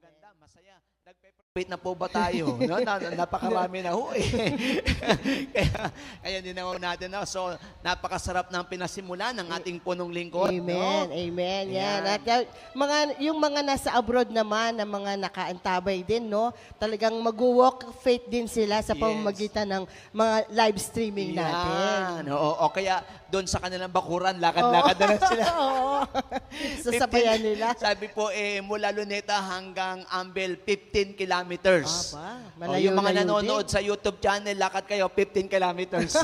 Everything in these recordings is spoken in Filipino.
maganda, masaya. Nagpe-wait na po ba tayo? No? Napakarami na ho eh. kaya din naman natin. No? So, napakasarap ng pinasimula ng ating punong lingkod. Amen, no? amen. Yan. Ayan. At yung mga nasa abroad naman, na mga nakaantabay din, no? Talagang mag-walk of faith din sila sa pamamagitan ng mga live streaming natin. Oo, o kaya doon sa kanilang bakuran, lakad-lakad na lang sila. Oo. Sasabayan nila. Sabi po, mula Luneta hanggang Ambel, 15 kilometers. Yung mga nanonood sa YouTube channel, lakad kayo, 15 kilometers.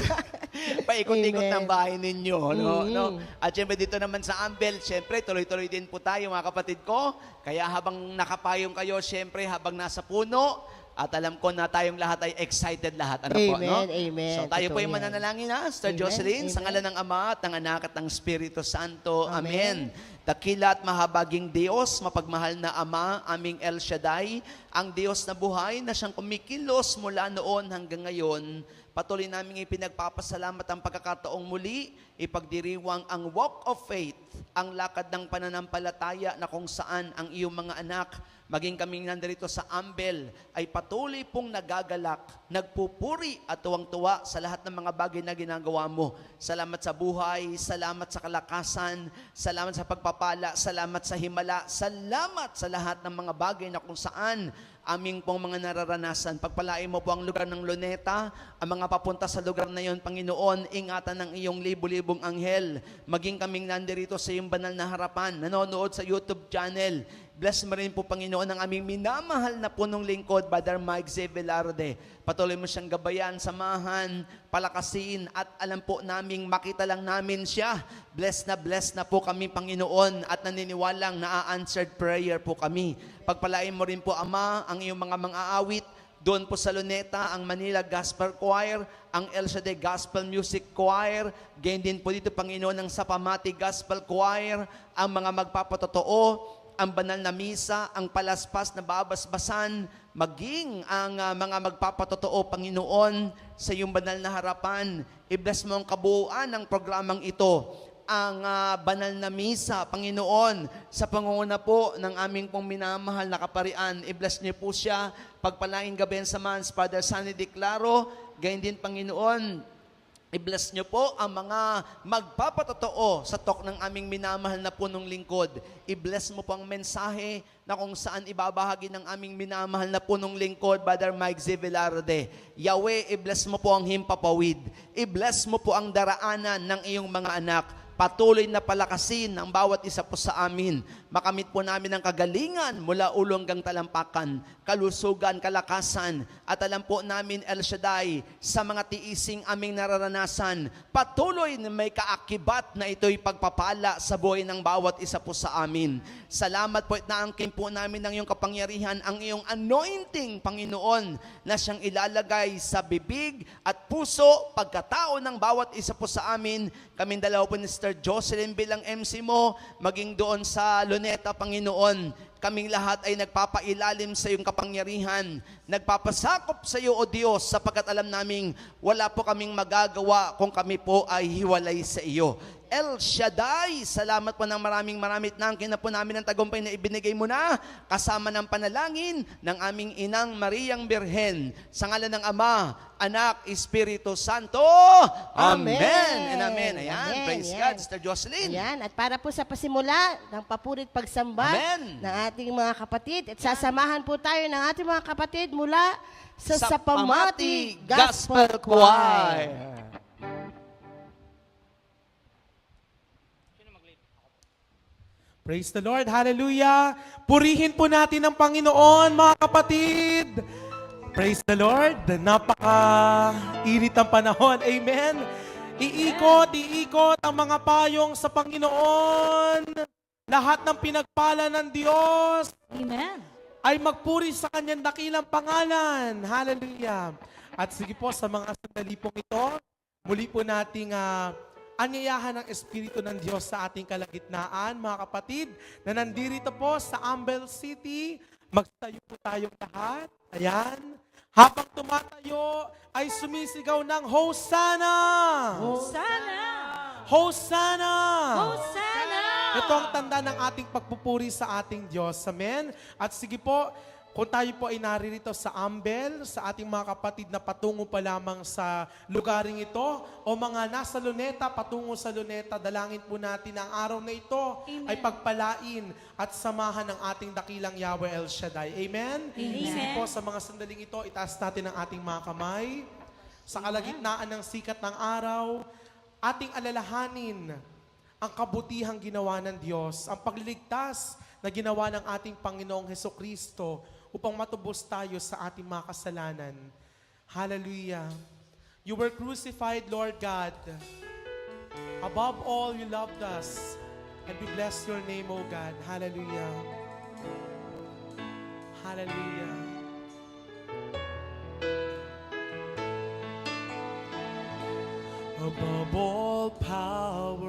Paikot-ikot ng bahay ninyo. No? At syempre dito naman sa Ambel, syempre tuloy-tuloy din po tayo mga kapatid ko. Kaya habang nakapayong kayo, syempre habang nasa puno, at alam ko na tayong lahat ay excited lahat. Ano po, no? Amen. So tayo Totoo po ay yan. mananalangin na, Sister Jocelyn, sa ngalan ng Ama at ng Anak at ng Espiritu Santo. Amen. Dakila at mahabaging Diyos, mapagmahal na Ama, aming El Shaddai, ang Diyos na buhay na siyang kumikilos mula noon hanggang ngayon. Patuloy namin ipinagpapasalamat ang pagkakataong muli, ipagdiriwang ang walk of faith, ang lakad ng pananampalataya na kung saan ang iyong mga anak, maging kaming nandarito sa Ambel, ay patuloy pong nagagalak, nagpupuri at tuwang-tuwa sa lahat ng mga bagay na ginagawa mo. Salamat sa buhay, salamat sa kalakasan, salamat sa pagpapala, salamat sa himala, salamat sa lahat ng mga bagay na kung saan aming pong mga nararanasan. Pagpalain mo po ang lugar ng Luneta, ang mga papunta sa lugar na yon, Panginoon, ingatan ng iyong libu-libong anghel. Maging kaming nandirito sa iyong banal na harapan, nanonood sa YouTube channel. Bless mo rin po, Panginoon, ang aming minamahal na punong lingkod, Brother Mike Z. Velarde. Patuloy mo siyang gabayan, samahan, palakasin, at alam po naming makita lang namin siya. Bless na po kami, Panginoon, at naniniwalang na-answered prayer po kami. Pagpalain mo rin po, Ama, ang iyong mga mang-aawit, doon po sa Luneta, ang Manila Gospel Choir, ang El Shaddai Gospel Music Choir, gayon din po dito, Panginoon, ang Sapamati Gospel Choir, ang mga magpapatotoo, ang banal na misa, ang palaspas na babasbasan, maging ang mga magpapatotoo, Panginoon, sa iyong banal na harapan. I-bless mo ang kabuuan ng programang ito, ang banal na misa, Panginoon, sa pangunguna po ng aming pong minamahal na kaparian. I-bless niyo po siya, pagpalaing gabi sa Mans, Father Sunny De Claro, gayon din, Panginoon, i-bless niyo po ang mga magpapatotoo sa talk ng aming minamahal na punong lingkod. I-bless mo po ang mensahe na kung saan ibabahagi ng aming minamahal na punong lingkod, Brother Mike Z. Velarde. Yahweh, i-bless mo po ang himpapawid. I-bless mo po ang daraanan ng iyong mga anak. Patuloy na palakasin ang bawat isa po sa amin. Makamit po namin ang kagalingan mula ulo hanggang talampakan, kalusugan, kalakasan, at alam po namin, El Shaddai, sa mga tiising aming nararanasan, patuloy na may kaakibat na ito'y pagpapala sa buhay ng bawat isa po sa amin. Salamat po at naangkin po namin ng iyong kapangyarihan, ang iyong anointing, Panginoon, na siyang ilalagay sa bibig at puso, pagkatao ng bawat isa po sa amin. Kaming dalawa po ni Sister Jocelyn bilang MC mo, maging doon sa Luneta, Panginoon, kaming lahat ay nagpapailalim sa iyong kapangyarihan, nagpapasakop sa iyo, O Diyos, sapagkat alam naming wala po kaming magagawa kung kami po ay hiwalay sa iyo. El Shaddai, salamat po ng maraming nangkin na po namin ang tagumpay na ibinigay mo na, kasama ng panalangin ng aming inang Mariang Birhen, sa ngalan ng Ama, Anak, Espiritu Santo. Amen and amen. Ayan, Amen. praise God, Sister Jocelyn. Ayan, at para po sa pasimula ng papurit pagsamba ng ating mga kapatid, at sasamahan po tayo ng ating mga kapatid mula sa Sapamati Gospel Choir. Praise the Lord. Hallelujah. Purihin po natin ang Panginoon, mga kapatid. Praise the Lord. Napaka-init ang panahon. Amen. Iikot ang mga payong sa Panginoon. Lahat ng pinagpala ng Diyos. Amen. Ay magpuri sa kanyang dakilang pangalan. Hallelujah. At sige po, sa mga sandali pong ito, muli po nating anyayahan ng Espiritu ng Diyos sa ating kalagitnaan, mga kapatid, na nandirito po sa Ambel City. Magtayo po tayong lahat. Ayan. Habang tumatayo, ay sumisigaw ng Hosanna! Hosanna! Hosanna! Hosanna! Ito ang tanda ng ating pagpupuri sa ating Diyos. Amen? At sige po, kung tayo po ay naririto sa Ambel, sa ating mga kapatid na patungo pa lamang sa lugaring ito, o mga nasa Luneta, patungo sa Luneta, dalangin po natin ang araw na ito ay pagpalain at samahan ng ating dakilang Yahweh El Shaddai. Amen? Sige po, sa mga sandaling ito, itaas natin ang ating mga kamay. Sa kalagitnaan ng sikat ng araw, ating alalahanin ang kabutihang ginawa ng Diyos, ang pagliligtas na ginawa ng ating Panginoong Hesukristo upang matubos tayo sa ating mga kasalanan. Hallelujah. You were crucified, Lord God. Above all, you loved us. And we bless your name, O God. Hallelujah. Hallelujah. Above all powers,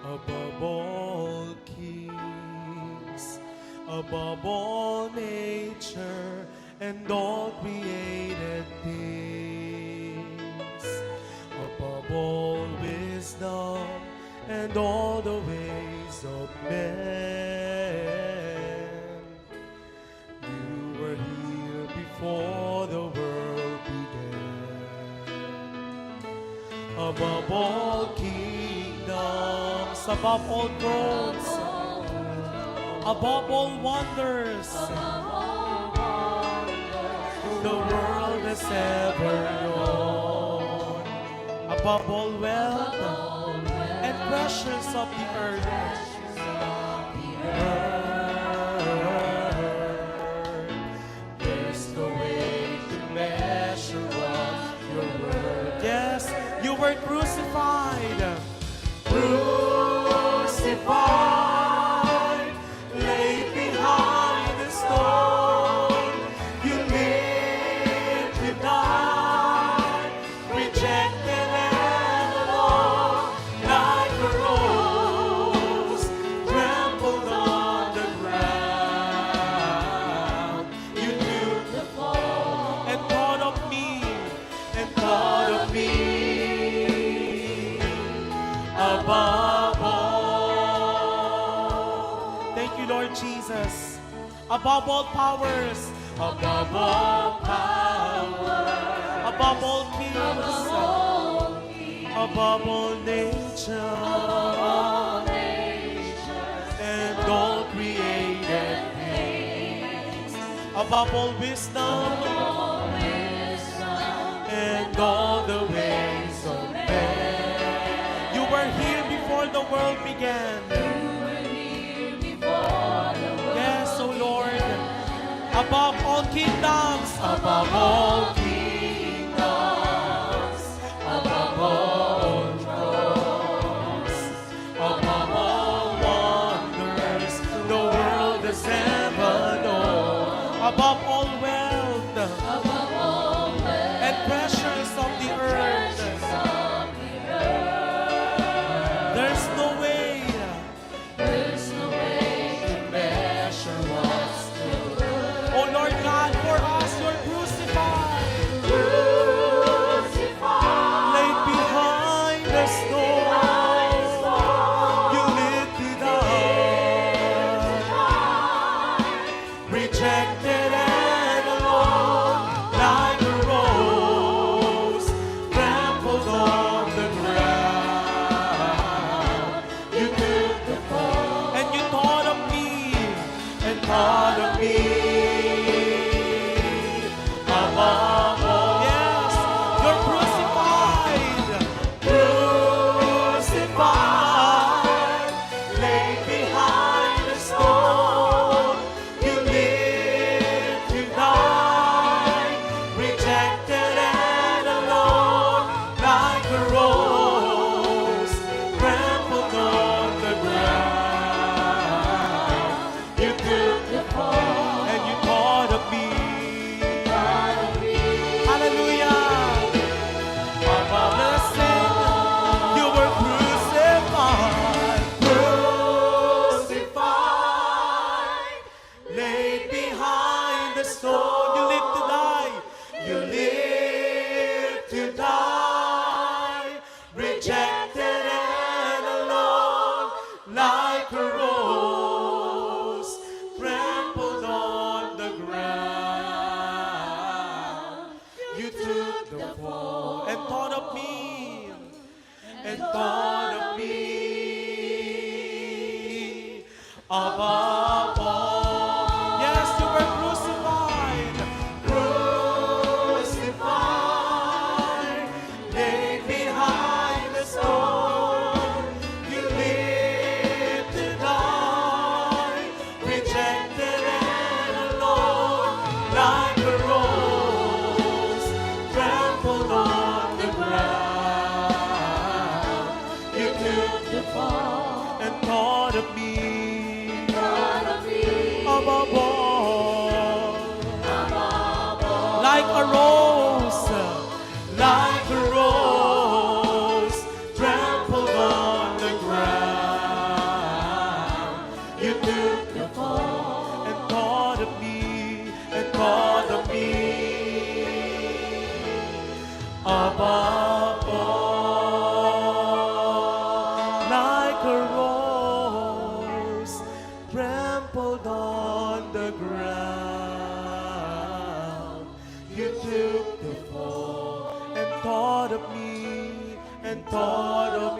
above all kings, above all nature and all created things, above all wisdom and all the ways of men. You were here before the world began. Above all kingdoms, above all thrones, above all wonders, the world has ever known, above all wealth and treasures of the earth, there's no way to measure up your worth. Yes, you were crucified. Crucified, laid behind the stone. You lived to die, rejected and alone, like a rose trampled on the ground. You took the fall and thought of me, and thought of me. Above all. Thank you, Lord Jesus. Above all powers. Above all powers. Above all kings. Above all nature. And all created things. Above all wisdom. And all the ways of men. You were here before the world began. Yes, O Lord. Above all kingdoms. Above all kingdoms. Above all thrones. Above all wonders the world has ever known. Above all wealth. And treasures of the earth. There's no way to measure what's true. Oh Lord God, for us you're crucified. Laid behind the stone. You lived to die. Rejected and alone, like a rose trampled on the ground. You took the fall, and you thought of me, and thought of me. Above all, yes, you're crucified, crucified, laid behind the stone. You lived to die, rejected and alone, like a rose trampled on the ground. You took the fall, and you thought of me. Hallelujah. Above the sin, you were crucified, crucified, above all. Yes, you were crucified, crucified, laid behind the stone. You lived to die, rejected and alone, like a rose trampled on the ground. You took the fall and thought of me, above all, like a rose, like a rose trampled on the ground. You took the fall and thought of me, and thought of me, above all, like a rose trampled on the ground. You took the fall and thought of me, and thought of